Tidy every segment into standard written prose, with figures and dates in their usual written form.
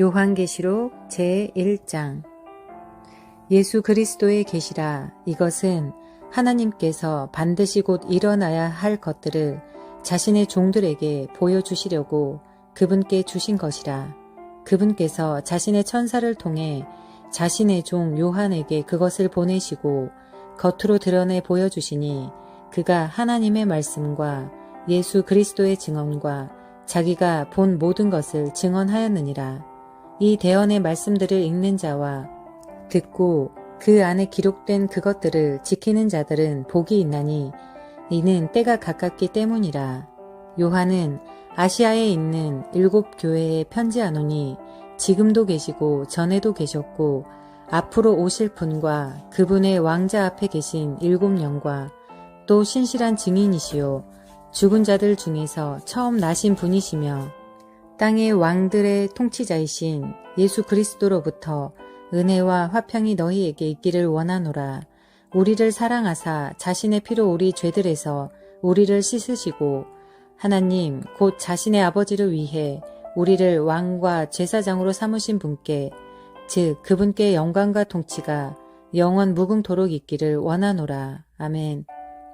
요한계시록 제1장. 예수 그리스도의 계시라. 이것은 하나님께서 반드시 곧 일어나야 할 것들을 자신의 종들에게 보여주시려고 그분께 주신 것이라. 그분께서 자신의 천사를 통해 자신의 종 요한에게 그것을 보내시고 겉으로 드러내 보여주시니, 그가 하나님의 말씀과 예수 그리스도의 증언과 자기가 본 모든 것을 증언하였느니라. 이 대언의 말씀들을 읽는 자와 듣고 그 안에 기록된 그것들을 지키는 자들은 복이 있나니, 이는 때가 가깝기 때문이라. 요한은 아시아에 있는 7 교회에 편지하노니, 지금도 계시고 전에도 계셨고 앞으로 오실 분과 그분의 왕자 앞에 계신 7 영과 또 신실한 증인이시요 죽은 자들 중에서 처음 나신 분이시며, 땅의 왕들의 통치자이신 예수 그리스도로부터 은혜와 화평이 너희에게 있기를 원하노라. 우리를 사랑하사 자신의 피로 우리 죄들에서 우리를 씻으시고, 하나님 곧 자신의 아버지를 위해 우리를 왕과 제사장으로 삼으신 분께, 즉 그분께 영광과 통치가 영원 무궁토록 있기를 원하노라. 아멘.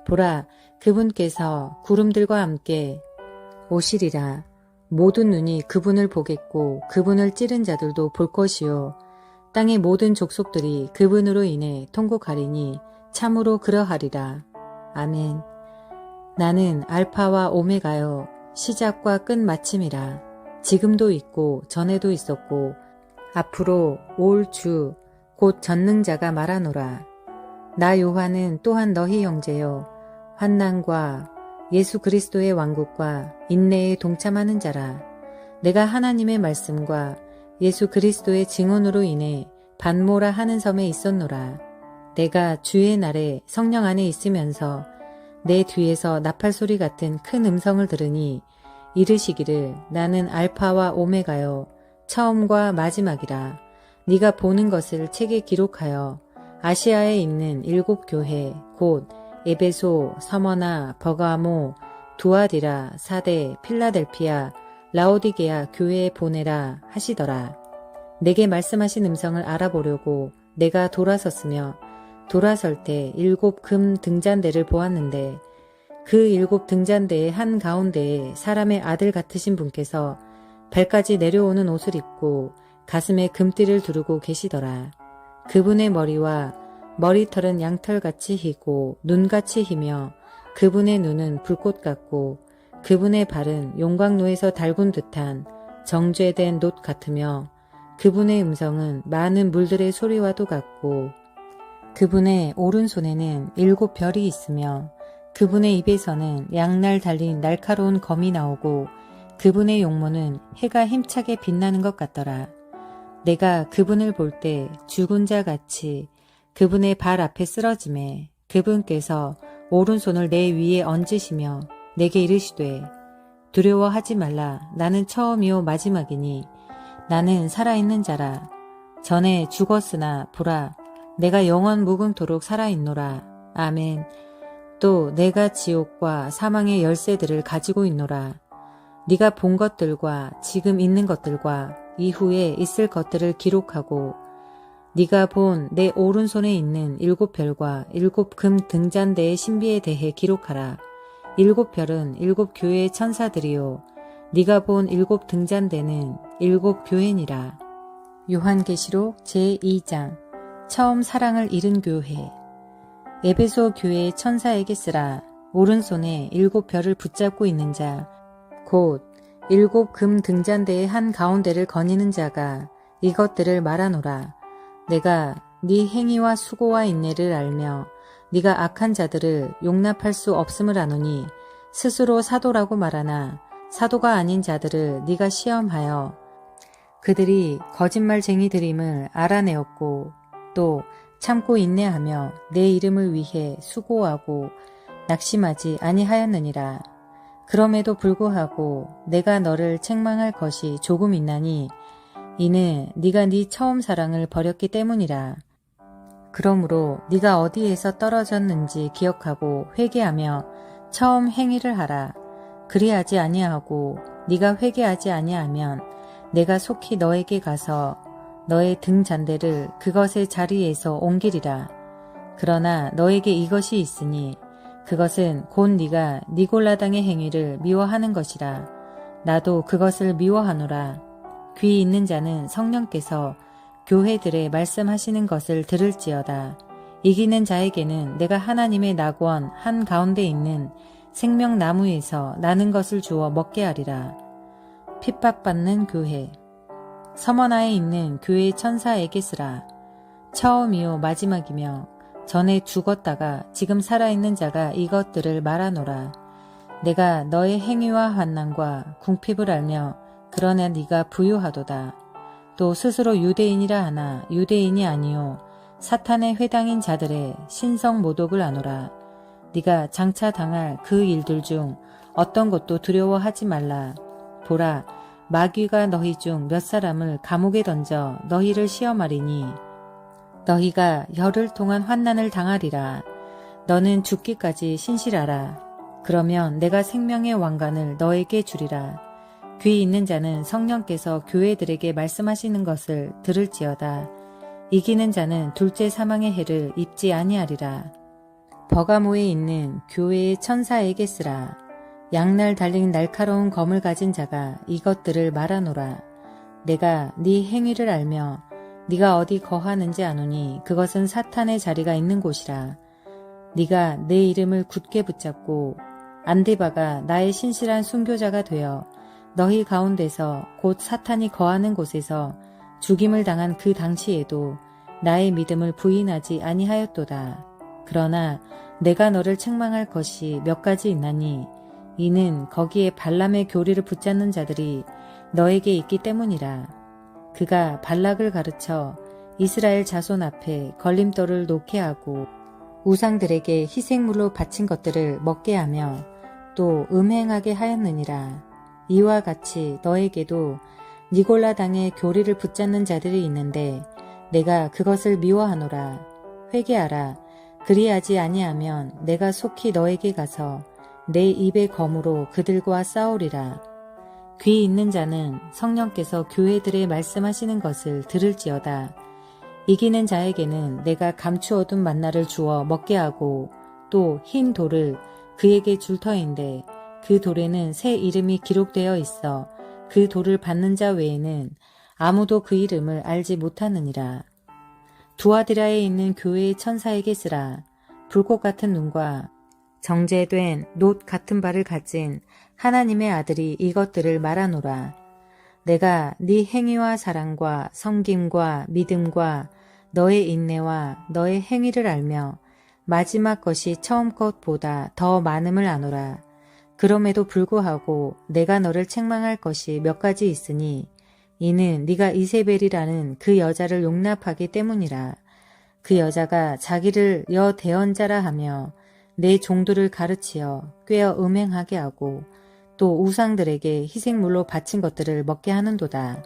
보라, 그분께서 구름들과 함께 오시리라. 모든 눈이 그분을 보겠고 그분을 찌른 자들도 볼 것이요 땅의 모든 족속들이 그분으로 인해 통곡하리니 참으로 그러하리라. 아멘. 나는 알파와 오메가요 시작과 끝마침이라. 지금도 있고 전에도 있었고 앞으로 올 주 곧 전능자가 말하노라. 나 요한은 또한 너희 형제요 환난과 예수 그리스도의 왕국과 인내에 동참하는 자라. 내가 하나님의 말씀과 예수 그리스도의 증언으로 인해 반모라 하는 섬에 있었노라. 내가 주의 날에 성령 안에 있으면서 내 뒤에서 나팔 소리 같은 큰 음성을 들으니, 이르시기를 나는 알파와 오메가요 처음과 마지막이라. 네가 보는 것을 책에 기록하여 아시아에 있는 7 교회 곧 에베소, 서머나, 버가모, 두아디라, 사대, 필라델피아, 라오디게아 교회에 보내라 하시더라. 내게 말씀하신 음성을 알아보려고 내가 돌아섰으며, 돌아설 때 7 금 등잔대를 보았는데, 그 7 등잔대의 한 가운데에 사람의 아들 같으신 분께서 발까지 내려오는 옷을 입고 가슴에 금띠를 두르고 계시더라. 그분의 머리와 머리털은 양털같이 희고 눈같이 희며, 그분의 눈은 불꽃 같고 그분의 발은 용광로에서 달군 듯한 정죄된 놋 같으며, 그분의 음성은 많은 물들의 소리와도 같고, 그분의 오른손에는 7 별이 있으며, 그분의 입에서는 양날 달린 날카로운 검이 나오고, 그분의 용모는 해가 힘차게 빛나는 것 같더라. 내가 그분을 볼 때 죽은 자 같이 그분의 발 앞에 쓰러짐에, 그분께서 오른손을 내 위에 얹으시며 내게 이르시되, 두려워하지 말라. 나는 처음이요 마지막이니 나는 살아있는 자라. 전에 죽었으나 보라, 내가 영원 무궁토록 살아있노라. 아멘. 또 내가 지옥과 사망의 열쇠들을 가지고 있노라. 네가 본 것들과 지금 있는 것들과 이후에 있을 것들을 기록하고, 네가 본 내 오른손에 있는 7 별과 7 금 등잔대의 신비에 대해 기록하라. 7 별은 7 교회의 천사들이요 네가 본 7 등잔대는 7 교회니라. 요한계시록 제2장. 처음 사랑을 잃은 교회. 에베소 교회의 천사에게 쓰라. 오른손에 7 별을 붙잡고 있는 자, 곧 7 금 등잔대의 한 가운데를 거니는 자가 이것들을 말하노라. 내가 네 행위와 수고와 인내를 알며 네가 악한 자들을 용납할 수 없음을 아노니, 스스로 사도라고 말하나 사도가 아닌 자들을 네가 시험하여 그들이 거짓말쟁이들임을 알아내었고, 또 참고 인내하며 내 이름을 위해 수고하고 낙심하지 아니하였느니라. 그럼에도 불구하고 내가 너를 책망할 것이 조금 있나니, 이는 네가 네 처음 사랑을 버렸기 때문이라. 그러므로 네가 어디에서 떨어졌는지 기억하고 회개하며 처음 행위를 하라. 그리하지 아니하고 네가 회개하지 아니하면 내가 속히 너에게 가서 너의 등 잔대를 그것의 자리에서 옮기리라. 그러나 너에게 이것이 있으니 그것은 곧 네가 니골라당의 행위를 미워하는 것이라. 나도 그것을 미워하노라. 귀 있는 자는 성령께서 교회들에 말씀하시는 것을 들을지어다. 이기는 자에게는 내가 하나님의 낙원 한가운데 있는 생명나무에서 나는 것을 주어 먹게 하리라. 핍박받는 교회. 서머나에 있는 교회 천사에게 쓰라. 처음이요 마지막이며 전에 죽었다가 지금 살아있는 자가 이것들을 말하노라. 내가 너의 행위와 환난과 궁핍을 알며 그러나 네가 부유하도다. 또 스스로 유대인이라 하나 유대인이 아니요 사탄의 회당인 자들의 신성 모독을 아노라. 네가 장차 당할 그 일들 중 어떤 것도 두려워하지 말라. 보라, 마귀가 너희 중 몇 사람을 감옥에 던져 너희를 시험하리니 너희가 열흘 동안 환난을 당하리라. 너는 죽기까지 신실하라. 그러면 내가 생명의 왕관을 너에게 주리라. 귀 있는 자는 성령께서 교회들에게 말씀하시는 것을 들을지어다. 이기는 자는 둘째 사망의 해를 입지 아니하리라. 버가모에 있는 교회의 천사에게 쓰라. 양날 달린 날카로운 검을 가진 자가 이것들을 말하노라. 내가 네 행위를 알며 네가 어디 거하는지 아노니 그것은 사탄의 자리가 있는 곳이라. 네가 내 이름을 굳게 붙잡고 안디바가 나의 신실한 순교자가 되어 너희 가운데서 곧 사탄이 거하는 곳에서 죽임을 당한 그 당시에도 나의 믿음을 부인하지 아니하였도다. 그러나 내가 너를 책망할 것이 몇 가지 있나니 이는 거기에 발람의 교리를 붙잡는 자들이 너에게 있기 때문이라. 그가 발락을 가르쳐 이스라엘 자손 앞에 걸림돌을 놓게 하고 우상들에게 희생물로 바친 것들을 먹게 하며 또 음행하게 하였느니라. 이와 같이 너에게도 니골라당의 교리를 붙잡는 자들이 있는데 내가 그것을 미워하노라. 회개하라. 그리하지 아니하면 내가 속히 너에게 가서 내 입의 검으로 그들과 싸우리라. 귀 있는 자는 성령께서 교회들에 말씀하시는 것을 들을지어다. 이기는 자에게는 내가 감추어둔 만나를 주어 먹게 하고 또 흰 돌을 그에게 줄 터인데 그 돌에는 새 이름이 기록되어 있어 그 돌을 받는 자 외에는 아무도 그 이름을 알지 못하느니라. 두아디라에 있는 교회의 천사에게 쓰라. 불꽃 같은 눈과 정제된 놋 같은 발을 가진 하나님의 아들이 이것들을 말하노라. 내가 네 행위와 사랑과 섬김과 믿음과 너의 인내와 너의 행위를 알며 마지막 것이 처음 것보다 더 많음을 아노라. 그럼에도 불구하고 내가 너를 책망할 것이 몇 가지 있으니 이는 네가 이세벨이라는 그 여자를 용납하기 때문이라. 그 여자가 자기를 여대언자라 하며 내 종들을 가르치어 꾀어 음행하게 하고 또 우상들에게 희생물로 바친 것들을 먹게 하는도다.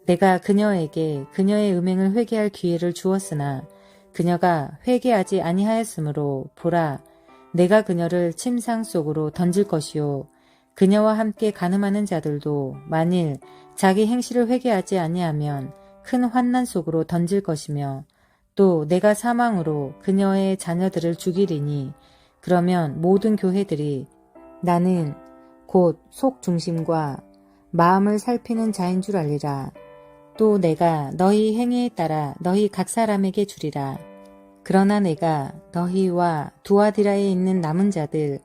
내가 그녀에게 그녀의 음행을 회개할 기회를 주었으나 그녀가 회개하지 아니하였으므로 보라, 내가 그녀를 침상 속으로 던질 것이요 그녀와 함께 간음하는 자들도 만일 자기 행실을 회개하지 아니하면 큰 환난 속으로 던질 것이며 또 내가 사망으로 그녀의 자녀들을 죽이리니 그러면 모든 교회들이 나는 곧 속 중심과 마음을 살피는 자인 줄 알리라. 또 내가 너희 행위에 따라 너희 각 사람에게 주리라. 그러나 내가 너희와 두아디라에 있는 남은 자들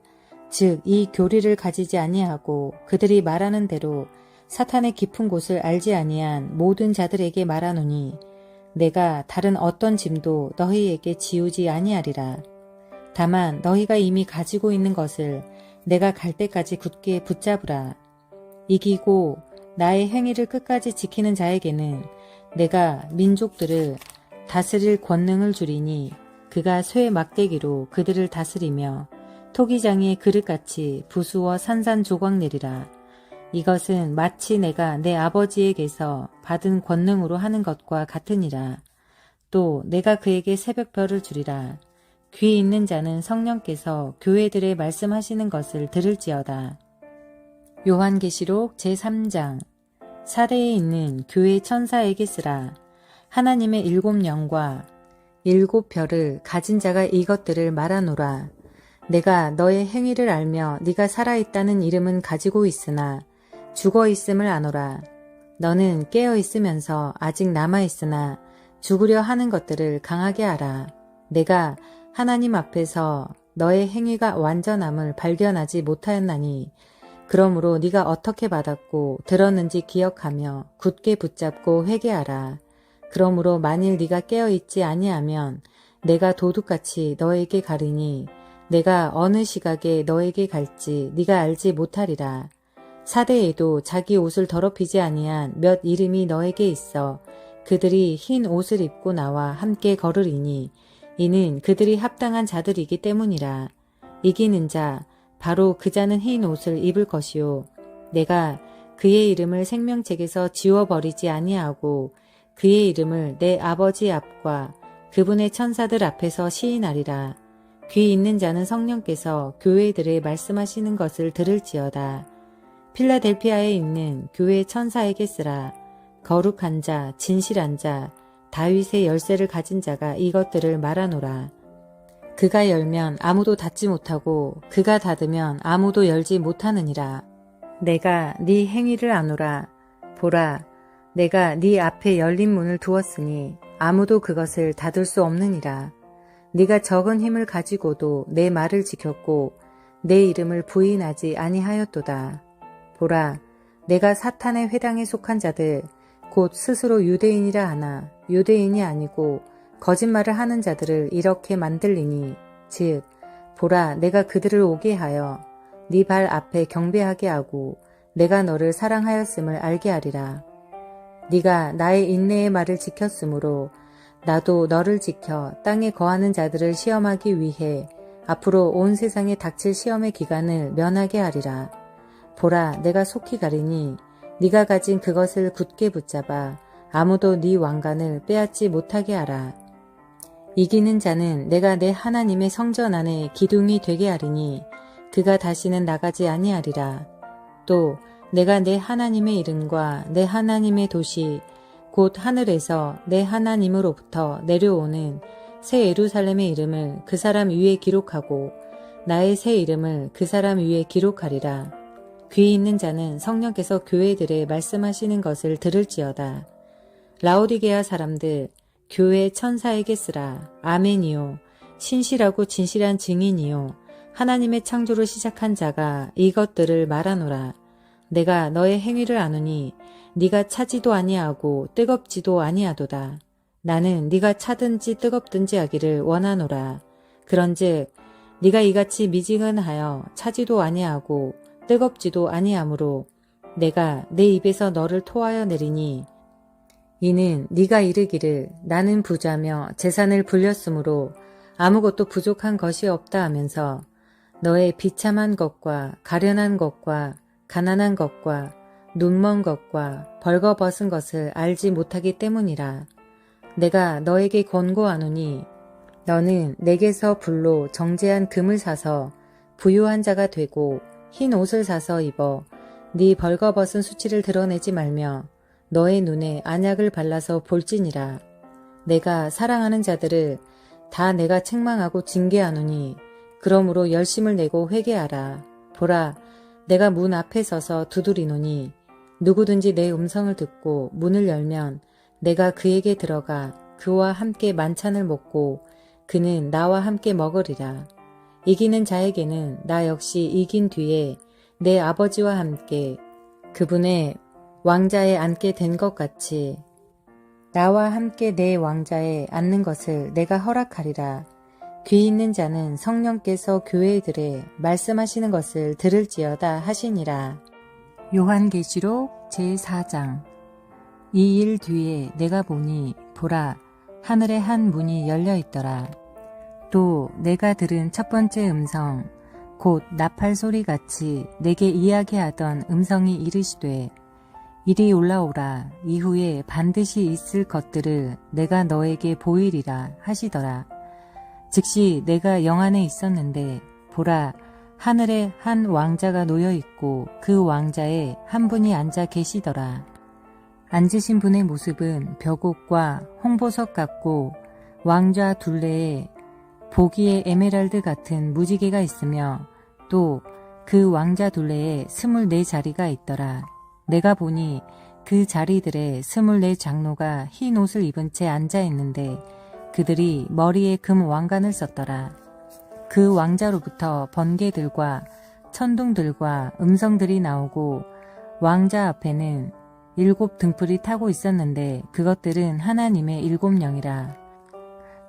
즉 이 교리를 가지지 아니하고 그들이 말하는 대로 사탄의 깊은 곳을 알지 아니한 모든 자들에게 말하노니 내가 다른 어떤 짐도 너희에게 지우지 아니하리라. 다만 너희가 이미 가지고 있는 것을 내가 갈 때까지 굳게 붙잡으라. 이기고 나의 행위를 끝까지 지키는 자에게는 내가 민족들을 다스릴 권능을 주리니 그가 쇠 막대기로 그들을 다스리며 토기장이의 그릇같이 부수어 산산조각 내리라. 이것은 마치 내가 내 아버지에게서 받은 권능으로 하는 것과 같으니라. 또 내가 그에게 새벽별을 주리라. 귀 있는 자는 성령께서 교회들에 말씀하시는 것을 들을지어다. 요한계시록 제3장. 사대에 있는 교회 천사에게 쓰라. 하나님의 7영과 7별을 가진 자가 이것들을 말하노라. 내가 너의 행위를 알며 네가 살아있다는 이름은 가지고 있으나 죽어 있음을 아노라. 너는 깨어 있으면서 아직 남아 있으나 죽으려 하는 것들을 강하게 알아. 내가 하나님 앞에서 너의 행위가 완전함을 발견하지 못하였나니 그러므로 네가 어떻게 받았고 들었는지 기억하며 굳게 붙잡고 회개하라. 그러므로 만일 네가 깨어있지 아니하면 내가 도둑같이 너에게 가리니 내가 어느 시각에 너에게 갈지 네가 알지 못하리라. 사대에도 자기 옷을 더럽히지 아니한 몇 이름이 너에게 있어 그들이 흰 옷을 입고 나와 함께 걸으리니 이는 그들이 합당한 자들이기 때문이라. 이기는 자 바로 그 자는 흰 옷을 입을 것이요 내가 그의 이름을 생명책에서 지워버리지 아니하고 그의 이름을 내 아버지 앞과 그분의 천사들 앞에서 시인하리라. 귀 있는 자는 성령께서 교회들에 말씀하시는 것을 들을지어다. 필라델피아에 있는 교회 천사에게 쓰라. 거룩한 자, 진실한 자, 다윗의 열쇠를 가진 자가 이것들을 말하노라. 그가 열면 아무도 닫지 못하고 그가 닫으면 아무도 열지 못하느니라. 내가 네 행위를 아노라. 보라, 내가 네 앞에 열린 문을 두었으니 아무도 그것을 닫을 수 없느니라. 네가 적은 힘을 가지고도 내 말을 지켰고 내 이름을 부인하지 아니하였도다. 보라, 내가 사탄의 회당에 속한 자들 곧 스스로 유대인이라 하나 유대인이 아니고 거짓말을 하는 자들을 이렇게 만들리니 즉 보라, 내가 그들을 오게 하여 네 발 앞에 경배하게 하고 내가 너를 사랑하였음을 알게 하리라. 네가 나의 인내의 말을 지켰으므로 나도 너를 지켜 땅에 거하는 자들을 시험하기 위해 앞으로 온 세상에 닥칠 시험의 기간을 면하게 하리라. 보라, 내가 속히 가리니 네가 가진 그것을 굳게 붙잡아 아무도 네 왕관을 빼앗지 못하게 하라. 이기는 자는 내가 내 하나님의 성전 안에 기둥이 되게 하리니 그가 다시는 나가지 아니하리라. 또 내가 내 하나님의 이름과 내 하나님의 도시 곧 하늘에서 내 하나님으로부터 내려오는 새 예루살렘의 이름을 그 사람 위에 기록하고 나의 새 이름을 그 사람 위에 기록하리라. 귀 있는 자는 성령께서 교회들에 말씀하시는 것을 들을지어다. 라오디게아 사람들 교회 천사에게 쓰라. 아멘이요. 신실하고 진실한 증인이요. 하나님의 창조를 시작한 자가 이것들을 말하노라. 내가 너의 행위를 아노니 네가 차지도 아니하고 뜨겁지도 아니하도다. 나는 네가 차든지 뜨겁든지 하기를 원하노라. 그런즉 네가 이같이 미지근하여 차지도 아니하고 뜨겁지도 아니하므로 내가 내 입에서 너를 토하여 내리니 이는 네가 이르기를 나는 부자며 재산을 불렸으므로 아무것도 부족한 것이 없다 하면서 너의 비참한 것과 가련한 것과 가난한 것과 눈먼 것과 벌거벗은 것을 알지 못하기 때문이라. 내가 너에게 권고하노니 너는 내게서 불로 정제한 금을 사서 부유한 자가 되고 흰 옷을 사서 입어 네 벌거벗은 수치를 드러내지 말며 너의 눈에 안약을 발라서 볼지니라. 내가 사랑하는 자들을 다 내가 책망하고 징계하노니 그러므로 열심을 내고 회개하라. 보라, 내가 문 앞에 서서 두드리노니 누구든지 내 음성을 듣고 문을 열면 내가 그에게 들어가 그와 함께 만찬을 먹고 그는 나와 함께 먹으리라. 이기는 자에게는 나 역시 이긴 뒤에 내 아버지와 함께 그분의 왕자에 앉게 된 것 같이 나와 함께 내 왕자에 앉는 것을 내가 허락하리라. 귀 있는 자는 성령께서 교회들에 말씀하시는 것을 들을지어다 하시니라. 요한계시록 제4장. 이 일 뒤에 내가 보니 보라, 하늘에 한 문이 열려 있더라. 또 내가 들은 첫 번째 음성 곧 나팔 소리같이 내게 이야기하던 음성이 이르시되 이리 올라오라. 이후에 반드시 있을 것들을 내가 너에게 보이리라 하시더라. 즉시 내가 영 안에 있었는데 보라, 하늘에 한 왕자가 놓여 있고 그 왕자에 한 분이 앉아 계시더라. 앉으신 분의 모습은 벽옥과 홍보석 같고 왕좌 둘레에 보기에 에메랄드 같은 무지개가 있으며 또 그 왕좌 둘레에 24자리가 있더라. 내가 보니 그 자리들에 24 장로가 흰 옷을 입은 채 앉아 있는데 그들이 머리에 금 왕관을 썼더라. 그 왕자로부터 번개들과 천둥들과 음성들이 나오고 왕자 앞에는 7 등불이 타고 있었는데 그것들은 하나님의 7 영이라.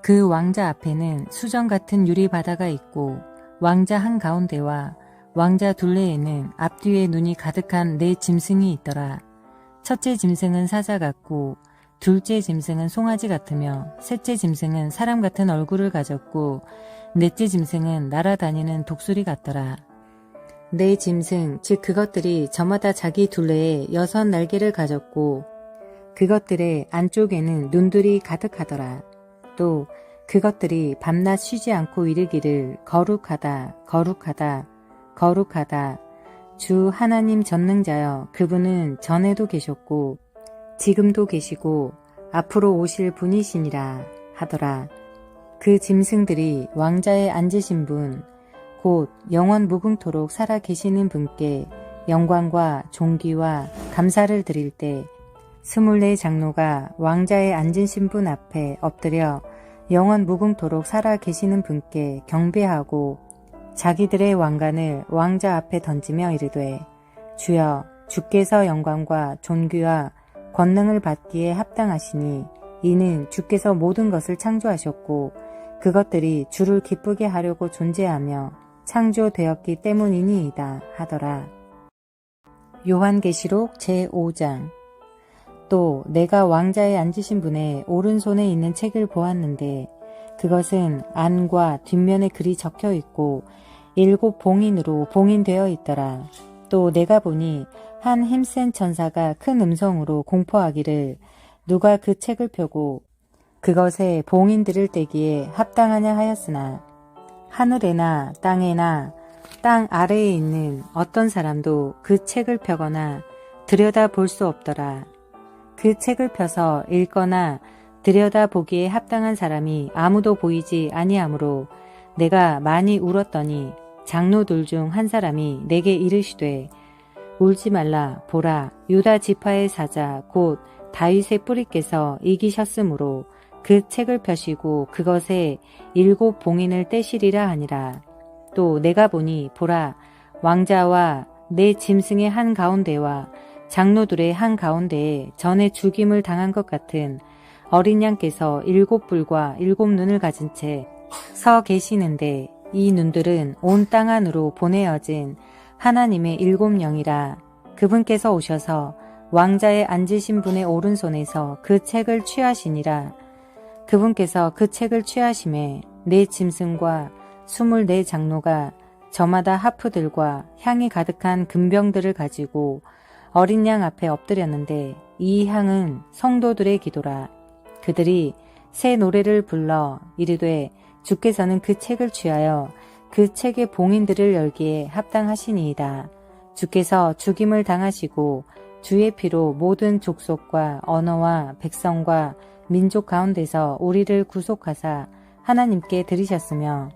그 왕자 앞에는 수정 같은 유리 바다가 있고 왕자 한가운데와 왕자 둘레에는 앞뒤에 눈이 가득한 4 짐승이 있더라. 첫째 짐승은 사자 같고 둘째 짐승은 송아지 같으며 셋째 짐승은 사람 같은 얼굴을 가졌고 넷째 짐승은 날아다니는 독수리 같더라. 4 짐승 즉 그것들이 저마다 자기 둘레에 6 날개를 가졌고 그것들의 안쪽에는 눈들이 가득하더라. 또 그것들이 밤낮 쉬지 않고 이르기를 거룩하다 거룩하다 거룩하다 주 하나님 전능자여 그분은 전에도 계셨고 지금도 계시고 앞으로 오실 분이시니라 하더라. 그 짐승들이 왕자에 앉으신 분 곧 영원 무궁토록 살아 계시는 분께 영광과 존귀와 감사를 드릴 때 24 장로가 왕자에 앉으신 분 앞에 엎드려 영원 무궁토록 살아 계시는 분께 경배하고 자기들의 왕관을 왕자 앞에 던지며 이르되 주여 주께서 영광과 존귀와 권능을 받기에 합당하시니 이는 주께서 모든 것을 창조하셨고 그것들이 주를 기쁘게 하려고 존재하며 창조되었기 때문이니이다 하더라. 요한계시록 제5장. 또 내가 왕자에 앉으신 분의 오른손에 있는 책을 보았는데 그것은 안과 뒷면에 글이 적혀 있고 7 봉인으로 봉인되어 있더라. 또 내가 보니 한 힘센 천사가 큰 음성으로 공포하기를 누가 그 책을 펴고 그것에 봉인들을 떼기에 합당하냐 하였으나 하늘에나 땅에나 땅 아래에 있는 어떤 사람도 그 책을 펴거나 들여다 볼 수 없더라. 그 책을 펴서 읽거나 들여다 보기에 합당한 사람이 아무도 보이지 아니하므로 내가 많이 울었더니 장로들 중 한 사람이 내게 이르시되 울지 말라. 보라, 유다 지파의 사자 곧 다윗의 뿌리께서 이기셨으므로 그 책을 펴시고 그것에 7 봉인을 떼시리라 하니라. 또 내가 보니 보라, 왕자와 4 짐승의 한가운데와 장로들의 한가운데에 전에 죽임을 당한 것 같은 어린 양께서 7 뿔과 7 눈을 가진 채 서 계시는데 이 눈들은 온 땅 안으로 보내어진 하나님의 7 영이라. 그분께서 오셔서 왕자에 앉으신 분의 오른손에서 그 책을 취하시니라. 그분께서 그 책을 취하심에 4 짐승과 24 장로가 저마다 하프들과 향이 가득한 금병들을 가지고 어린 양 앞에 엎드렸는데 이 향은 성도들의 기도라. 그들이 새 노래를 불러 이르되 주께서는 그 책을 취하여 그 책의 봉인들을 열기에 합당하시니이다. 주께서 죽임을 당하시고 주의 피로 모든 족속과 언어와 백성과 민족 가운데서 우리를 구속하사 하나님께 드리셨으며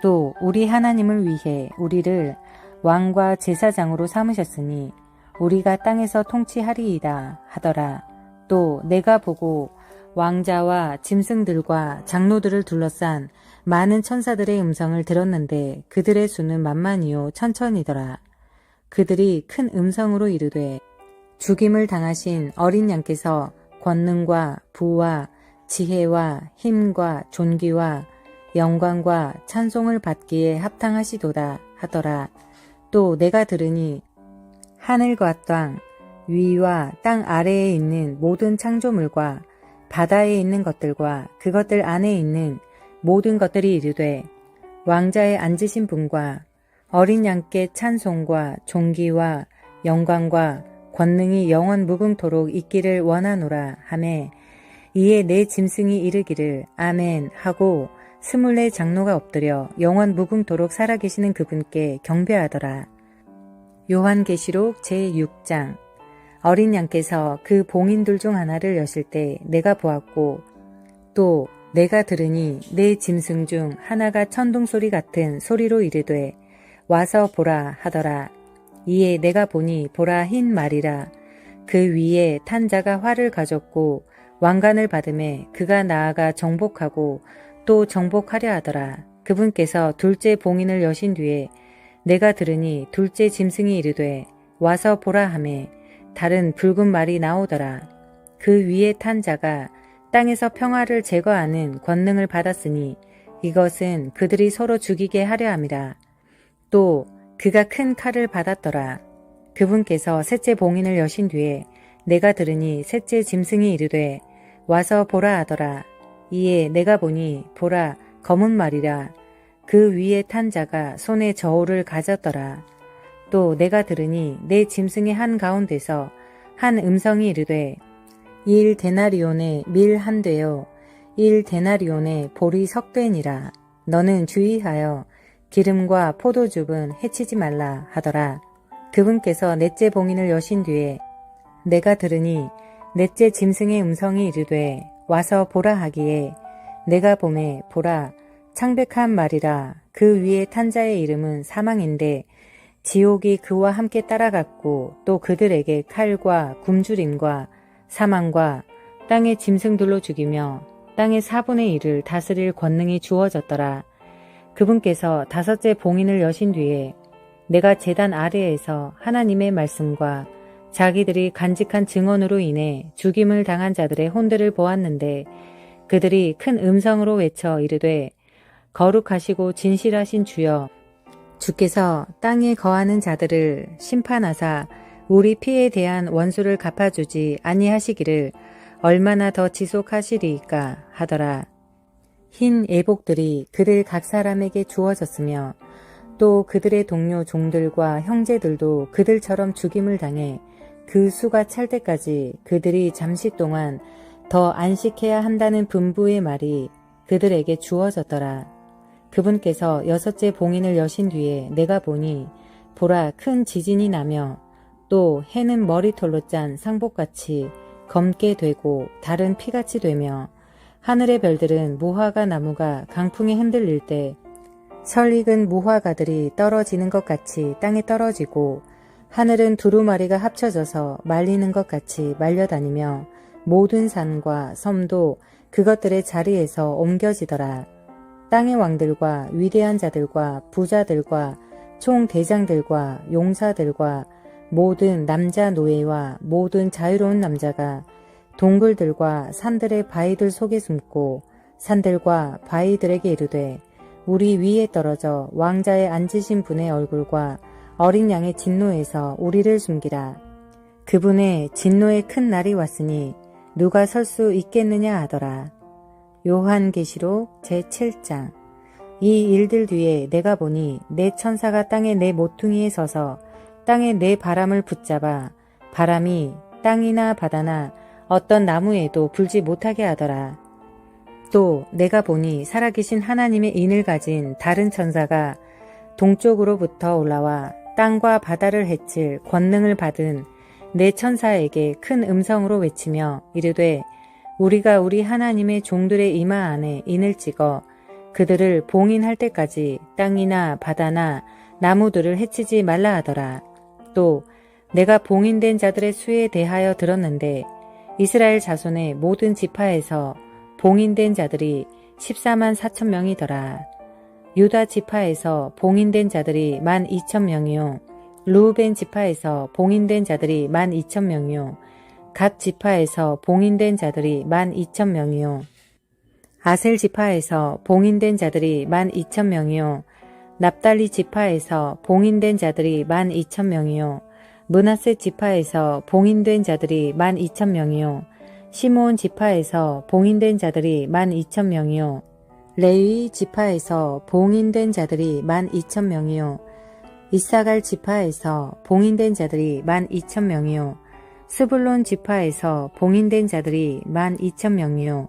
또 우리 하나님을 위해 우리를 왕과 제사장으로 삼으셨으니 우리가 땅에서 통치하리이다 하더라. 또 내가 보고 왕자와 짐승들과 장로들을 둘러싼 많은 천사들의 음성을 들었는데 그들의 수는 만만이요 천천이더라. 그들이 큰 음성으로 이르되 죽임을 당하신 어린 양께서 권능과 부와 지혜와 힘과 존귀와 영광과 찬송을 받기에 합당하시도다 하더라. 또 내가 들으니 하늘과 땅 위와 땅 아래에 있는 모든 창조물과 바다에 있는 것들과 그것들 안에 있는 모든 것들이 이르되 왕자에 앉으신 분과 어린 양께 찬송과 존귀와 영광과 권능이 영원 무궁토록 있기를 원하노라 하매 이에 4 짐승이 이르기를 아멘 하고 24 장로가 엎드려 영원 무궁토록 살아계시는 그분께 경배하더라. 요한계시록 제6장. 어린 양께서 그 봉인둘 중 하나를 여실 때 내가 보았고 또 내가 들으니 내 짐승 중 하나가 천둥소리 같은 소리로 이르되 와서 보라 하더라. 이에 내가 보니 보라 흰 말이라. 그 위에 탄 자가 활을 가졌고 왕관을 받음에 그가 나아가 정복하고 또 정복하려 하더라. 그분께서 둘째 봉인을 여신 뒤에 내가 들으니 둘째 짐승이 이르되 와서 보라 하매 다른 붉은 말이 나오더라. 그 위에 탄 자가 땅에서 평화를 제거하는 권능을 받았으니 이것은 그들이 서로 죽이게 하려 함이라. 또 그가 큰 칼을 받았더라. 그분께서 셋째 봉인을 여신 뒤에 내가 들으니 셋째 짐승이 이르되 와서 보라 하더라. 이에 내가 보니 보라 검은 말이라. 그 위에 탄 자가 손에 저울을 가졌더라. 또 내가 들으니 내 짐승의 한 가운데서 한 음성이 이르되 1데나리온의 밀 한 되요 1데나리온의 보리 석 되니라. 너는 주의하여 기름과 포도즙은 해치지 말라 하더라. 그분께서 넷째 봉인을 여신 뒤에 내가 들으니 넷째 짐승의 음성이 이르되 와서 보라 하기에 내가 보매 보라 창백한 말이라. 그 위에 탄 자의 이름은 사망인데 지옥이 그와 함께 따라갔고 또 그들에게 칼과 굶주림과 사망과 땅의 짐승들로 죽이며 땅의 4분의 1을 다스릴 권능이 주어졌더라. 그분께서 다섯째 봉인을 여신 뒤에 내가 제단 아래에서 하나님의 말씀과 자기들이 간직한 증언으로 인해 죽임을 당한 자들의 혼들을 보았는데 그들이 큰 음성으로 외쳐 이르되 거룩하시고 진실하신 주여 주께서 땅에 거하는 자들을 심판하사 우리 피에 대한 원수를 갚아주지 아니하시기를 얼마나 더 지속하시리이까 하더라. 흰 예복들이 그들 각 사람에게 주어졌으며 또 그들의 동료 종들과 형제들도 그들처럼 죽임을 당해 그 수가 찰 때까지 그들이 잠시 동안 더 안식해야 한다는 분부의 말이 그들에게 주어졌더라. 그분께서 여섯째 봉인을 여신 뒤에 내가 보니 보라 큰 지진이 나며 또 해는 머리털로 짠 상복같이 검게 되고 달은 피같이 되며 하늘의 별들은 무화과 나무가 강풍에 흔들릴 때 설익은 무화과들이 떨어지는 것 같이 땅에 떨어지고 하늘은 두루마리가 합쳐져서 말리는 것 같이 말려다니며 모든 산과 섬도 그것들의 자리에서 옮겨지더라. 땅의 왕들과 위대한 자들과 부자들과 총대장들과 용사들과 모든 남자 노예와 모든 자유로운 남자가 동굴들과 산들의 바위들 속에 숨고 산들과 바위들에게 이르되 우리 위에 떨어져 왕자의 앉으신 분의 얼굴과 어린 양의 진노에서 우리를 숨기라. 그분의 진노의 큰 날이 왔으니 누가 설 수 있겠느냐 하더라. 요한계시록 제7장. 이 일들 뒤에 내가 보니 내 천사가 땅의 내 모퉁이에 서서 땅의 내 바람을 붙잡아 바람이 땅이나 바다나 어떤 나무에도 불지 못하게 하더라. 또 내가 보니 살아계신 하나님의 인을 가진 다른 천사가 동쪽으로부터 올라와 땅과 바다를 해칠 권능을 받은 내 천사에게 큰 음성으로 외치며 이르되 우리가 우리 하나님의 종들의 이마 안에 인을 찍어 그들을 봉인할 때까지 땅이나 바다나 나무들을 해치지 말라 하더라. 또 내가 봉인된 자들의 수에 대하여 들었는데 이스라엘 자손의 모든 지파에서 봉인된 자들이 14만 4천 명이더라. 유다 지파에서 봉인된 자들이 12,000명이요. 르우벤 지파에서 봉인된 자들이 12,000명이요. 갓 지파에서 봉인된 자들이 12,000명이요. 아셀 지파에서 봉인된 자들이 12,000명이요. 납달리 지파에서 봉인된 자들이 12,000명이요. 므낫세 지파에서 봉인된 자들이 12,000명이요. 시므온 지파에서 봉인된 자들이 12,000명이요. 레위 지파에서 봉인된 자들이 12,000명이요. 이사갈 지파에서 봉인된 자들이 12,000명이요. 스불론 지파에서 봉인된 자들이 12,000명이요.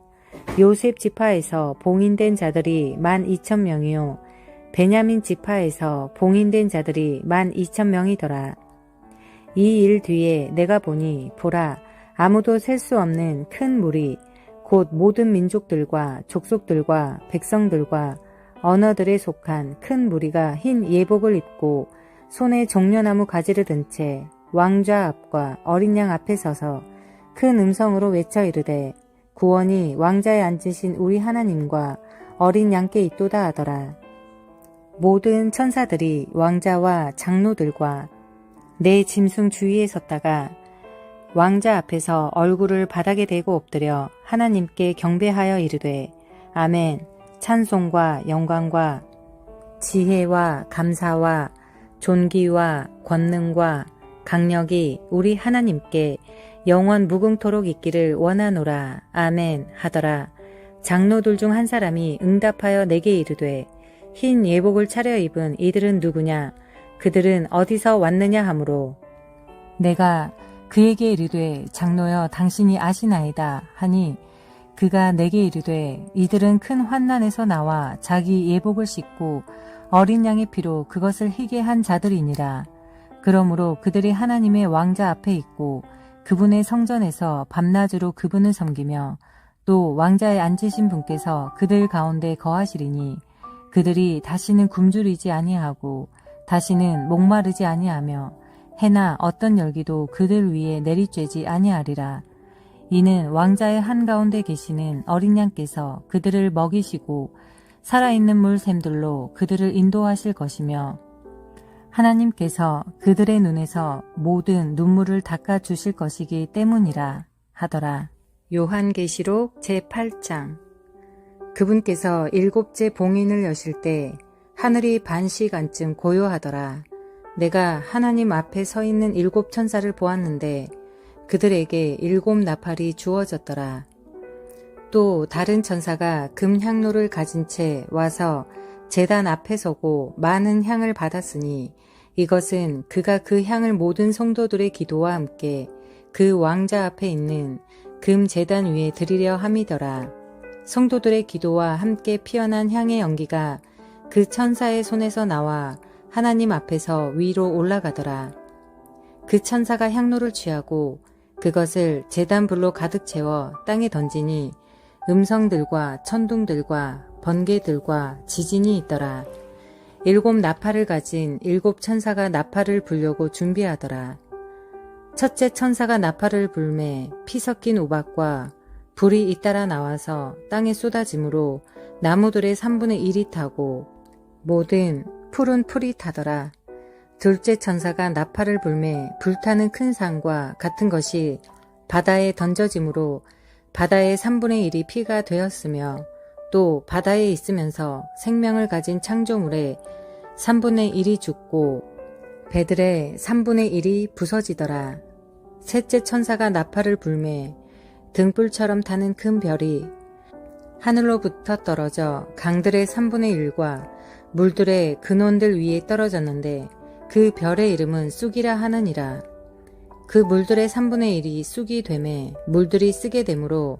요셉 지파에서 봉인된 자들이 12,000명이요. 베냐민 지파에서 봉인된 자들이 12,000명이더라. 이 일 뒤에 내가 보니 보라 아무도 셀 수 없는 큰 무리 곧 모든 민족들과 족속들과 백성들과 언어들에 속한 큰 무리가 흰 예복을 입고 손에 종려나무 가지를 든 채 왕좌 앞과 어린 양 앞에 서서 큰 음성으로 외쳐 이르되 구원이 왕자에 앉으신 우리 하나님과 어린 양께 있도다 하더라. 모든 천사들이 왕자와 장로들과 내 짐승 주위에 섰다가 왕자 앞에서 얼굴을 바닥에 대고 엎드려 하나님께 경배하여 이르되 아멘. 찬송과 영광과 지혜와 감사와 존귀와 권능과 강력이 우리 하나님께 영원 무궁토록 있기를 원하노라. 아멘 하더라. 장로들 중 한 사람이 응답하여 내게 이르되 흰 예복을 차려입은 이들은 누구냐? 그들은 어디서 왔느냐 하므로 내가 그에게 이르되 장로여 당신이 아시나이다 하니 그가 내게 이르되 이들은 큰 환난에서 나와 자기 예복을 씻고 어린 양의 피로 그것을 희게 한 자들이니라. 그러므로 그들이 하나님의 왕자 앞에 있고 그분의 성전에서 밤낮으로 그분을 섬기며 또 왕자에 앉으신 분께서 그들 가운데 거하시리니 그들이 다시는 굶주리지 아니하고 다시는 목마르지 아니하며 해나 어떤 열기도 그들 위에 내리쬐지 아니하리라. 이는 왕자의 한가운데 계시는 어린 양께서 그들을 먹이시고 살아있는 물 샘들로 그들을 인도하실 것이며 하나님께서 그들의 눈에서 모든 눈물을 닦아 주실 것이기 때문이라 하더라. 요한계시록 제8장. 그분께서 7째 봉인을 여실 때 하늘이 반시간쯤 고요하더라. 내가 하나님 앞에 서 있는 7 천사를 보았는데 그들에게 7 나팔이 주어졌더라. 또 다른 천사가 금향로를 가진 채 와서 제단 앞에 서고 많은 향을 받았으니 이것은 그가 그 향을 모든 성도들의 기도와 함께 그 왕자 앞에 있는 금 제단 위에 드리려 함이더라. 성도들의 기도와 함께 피어난 향의 연기가 그 천사의 손에서 나와 하나님 앞에서 위로 올라가더라. 그 천사가 향로를 취하고 그것을 제단 불로 가득 채워 땅에 던지니 음성들과 천둥들과 번개들과 지진이 있더라. 7 나팔을 가진 7 천사가 나팔을 불려고 준비하더라. 첫째 천사가 나팔을 불매 피 섞인 우박과 불이 잇따라 나와서 땅에 쏟아지므로 나무들의 3분의 1이 타고 모든 풀은 풀이 타더라. 둘째 천사가 나팔을 불매 불타는 큰 산과 같은 것이 바다에 던져지므로 바다의 3분의 1이 피가 되었으며 또 바다에 있으면서 생명을 가진 창조물의 3분의 1이 죽고 배들의 3분의 1이 부서지더라. 셋째 천사가 나팔을 불매 등불처럼 타는 큰 별이 하늘로부터 떨어져 강들의 3분의 1과 물들의 근원들 위에 떨어졌는데 그 별의 이름은 쑥이라 하느니라. 그 물들의 3분의 1이 쑥이 되매 물들이 쓰게 되므로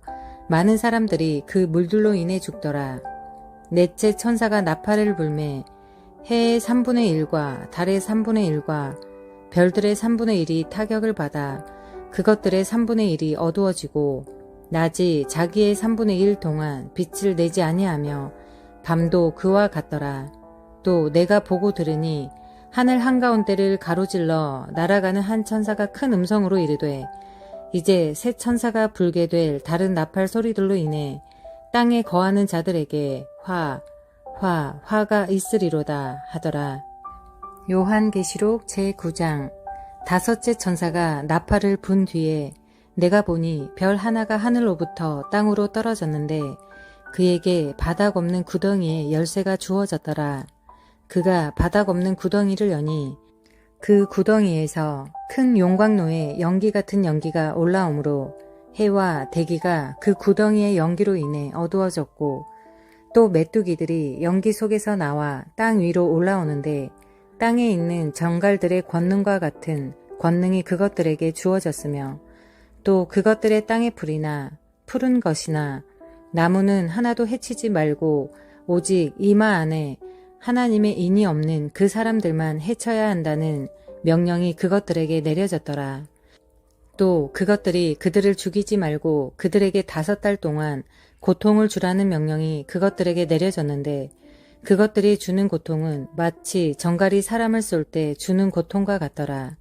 많은 사람들이 그 물들로 인해 죽더라. 넷째 천사가 나팔을 불매 해의 3분의 1과 달의 3분의 1과 별들의 3분의 1이 타격을 받아 그것들의 3분의 1이 어두워지고 낮이 자기의 3분의 1 동안 빛을 내지 아니하며 밤도 그와 같더라. 또 내가 보고 들으니 하늘 한가운데를 가로질러 날아가는 한 천사가 큰 음성으로 이르되 이제 새 천사가 불게 될 다른 나팔 소리들로 인해 땅에 거하는 자들에게 화가 있으리로다 하더라. 요한계시록 제9장. 다섯째 천사가 나팔을 분 뒤에 내가 보니 별 하나가 하늘로부터 땅으로 떨어졌는데 그에게 바닥 없는 구덩이에 열쇠가 주어졌더라. 그가 바닥 없는 구덩이를 여니 그 구덩이에서 큰 용광로에 연기 같은 연기가 올라오므로 해와 대기가 그 구덩이의 연기로 인해 어두워졌고 또 메뚜기들이 연기 속에서 나와 땅 위로 올라오는데 땅에 있는 정갈들의 권능과 같은 권능이 그것들에게 주어졌으며 또 그것들의 땅의 풀이나 푸른 것이나 나무는 하나도 해치지 말고 오직 이마 안에 하나님의 인이 없는 그 사람들만 해쳐야 한다는 명령이 그것들에게 내려졌더라. 또 그것들이 그들을 죽이지 말고 그들에게 5달 동안 고통을 주라는 명령이 그것들에게 내려졌는데 그것들이 주는 고통은 마치 정갈이 사람을 쏠 때 주는 고통과 같더라.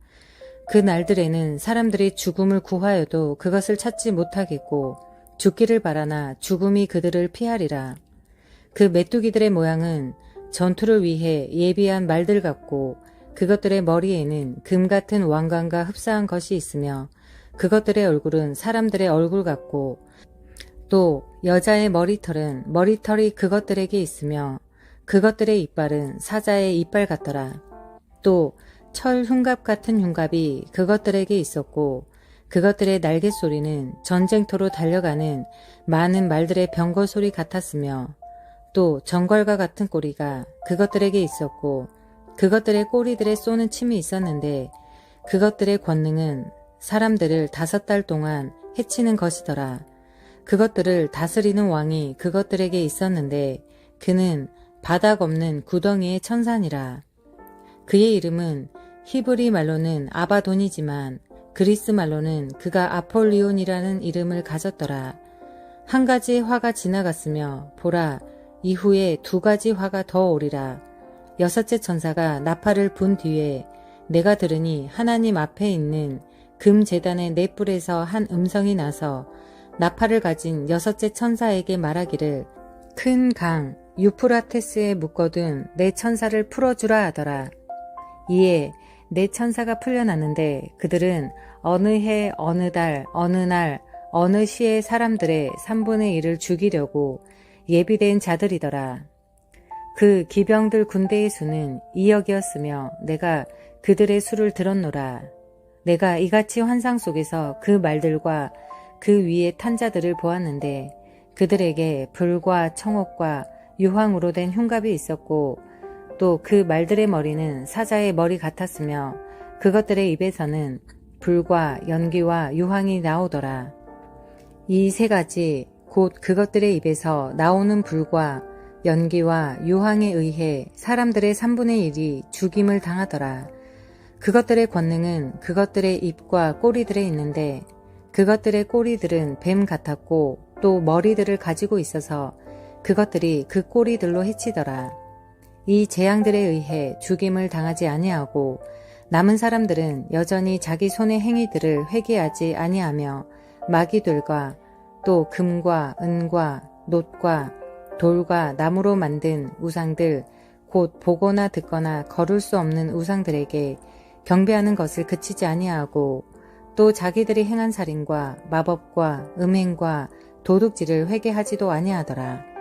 그 날들에는 사람들이 죽음을 구하여도 그것을 찾지 못하겠고 죽기를 바라나 죽음이 그들을 피하리라. 그 메뚜기들의 모양은 전투를 위해 예비한 말들 같고 그것들의 머리에는 금 같은 왕관과 흡사한 것이 있으며 그것들의 얼굴은 사람들의 얼굴 같고 또 여자의 머리털은 머리털이 그것들에게 있으며 그것들의 이빨은 사자의 이빨 같더라. 또 철 흉갑 같은 흉갑이 그것들에게 있었고 그것들의 날개 소리는 전쟁터로 달려가는 많은 말들의 병거 소리 같았으며 또 정갈과 같은 꼬리가 그것들에게 있었고 그것들의 꼬리들에 쏘는 침이 있었는데 그것들의 권능은 사람들을 5달 동안 해치는 것이더라. 그것들을 다스리는 왕이 그것들에게 있었는데 그는 바닥 없는 구덩이의 천산이라. 그의 이름은 히브리 말로는 아바돈이지만 그리스 말로는 그가 아폴리온이라는 이름을 가졌더라. 한 가지 화가 지나갔으며 보라 이후에 2가지 화가 더 오리라. 6째 천사가 나팔을 분 뒤에 내가 들으니 하나님 앞에 있는 금 제단의 넷불에서 한 음성이 나서 나팔을 가진 6째 천사에게 말하기를 큰 강 유프라테스에 묶어둔 내 천사를 풀어주라 하더라. 이에 내 천사가 풀려났는데 그들은 어느 해 어느 달 어느 날 어느 시의 사람들의 3분의 1을 죽이려고 예비된 자들이더라. 그 기병들 군대의 수는 2억이었으며 내가 그들의 수를 들었노라. 내가 이같이 환상 속에서 그 말들과 그 위에 탄 자들을 보았는데 그들에게 불과 청옥과 유황으로 된 흉갑이 있었고 또 그 말들의 머리는 사자의 머리 같았으며 그것들의 입에서는 불과 연기와 유황이 나오더라. 이 3가지 곧 그것들의 입에서 나오는 불과 연기와 유황에 의해 사람들의 3분의 1이 죽임을 당하더라. 그것들의 권능은 그것들의 입과 꼬리들에 있는데 그것들의 꼬리들은 뱀 같았고 또 머리들을 가지고 있어서 그것들이 그 꼬리들로 해치더라. 이 재앙들에 의해 죽임을 당하지 아니하고 남은 사람들은 여전히 자기 손의 행위들을 회개하지 아니하며 마귀들과 또 금과 은과 놋과 돌과 나무로 만든 우상들 곧 보거나 듣거나 거를 수 없는 우상들에게 경배하는 것을 그치지 아니하고 또 자기들이 행한 살인과 마법과 음행과 도둑질을 회개하지도 아니하더라.